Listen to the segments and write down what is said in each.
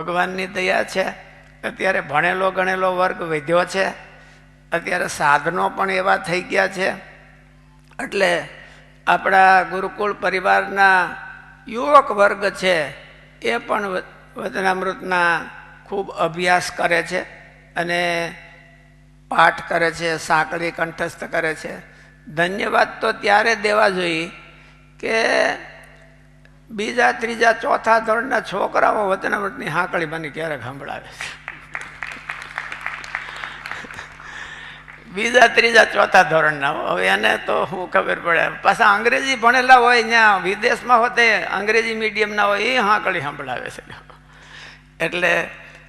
ભગવાનની દયા છે. અત્યારે ભણેલો ગણેલો વર્ગ વધ્યો છે. અત્યારે સાધનો પણ એવા થઈ ગયા છે. એટલે આપણા ગુરુકુળ પરિવારના યુવક વર્ગ છે એ પણ વચનામૃતના ખૂબ અભ્યાસ કરે છે અને પાઠ કરે છે, સાંકળી કંઠસ્થ કરે છે. ધન્યવાદ તો ત્યારે દેવા જોઈએ કે બીજા ત્રીજા ચોથા ધોરણના છોકરાઓ વચનામૃતની સાંકળી મને ક્યારેક સંભળાવે છે. બીજા ત્રીજા ચોથા ધોરણના. હવે એને તો શું ખબર પડે. પાછા અંગ્રેજી ભણેલા હોય ત્યાં વિદેશમાં હોતે અંગ્રેજી મીડિયમના હોય એ સાંકળી સંભળાવે છે. એટલે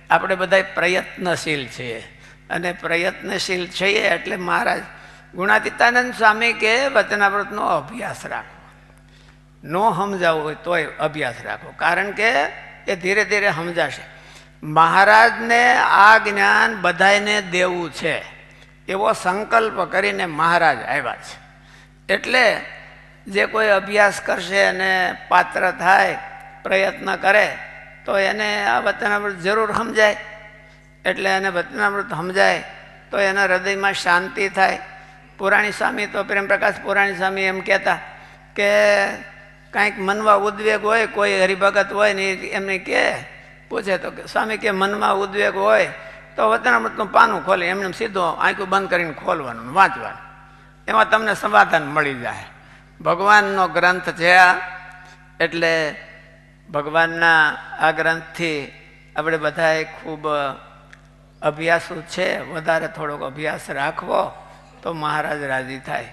આપણે બધા પ્રયત્નશીલ છીએ અને પ્રયત્નશીલ છીએ એટલે મહારાજ ગુણાતીતાનંદ સ્વામી કે વચનામૃતનો અભ્યાસ રાખો. ન સમજાવવું હોય તોય અભ્યાસ રાખો, કારણ કે એ ધીરે ધીરે સમજાશે. મહારાજને આ જ્ઞાન બધાને દેવું છે એવો સંકલ્પ કરીને મહારાજ આવ્યા છે. એટલે જે કોઈ અભ્યાસ કરશે અને પાત્ર થાય, પ્રયત્ન કરે તો એને આ વચનામૃત જરૂર સમજાય. એટલે એને વચનામૃત સમજાય તો એના હૃદયમાં શાંતિ થાય. પુરાણી સ્વામી તો પ્રેમપ્રકાશ પુરાણી સ્વામી એમ કહેતા કે કાંઈક મનમાં ઉદ્વેગ હોય, કોઈ હરિભગત હોય ને એમને કહે, પૂછે તો સ્વામી કે મનમાં ઉદ્વેગ હોય તો વચનામૃતનું પાનું ખોલે, એમને સીધો આંખું બંધ કરીને ખોલવાનું, વાંચવાનું, એમાં તમને સમાધાન મળી જાય. ભગવાનનો ગ્રંથ છે આ. એટલે ભગવાનના આ ગ્રંથથી આપણે બધાએ ખૂબ અભ્યાસુ છે. વધારે થોડોક અભ્યાસ રાખવો તો મહારાજ રાજી થાય.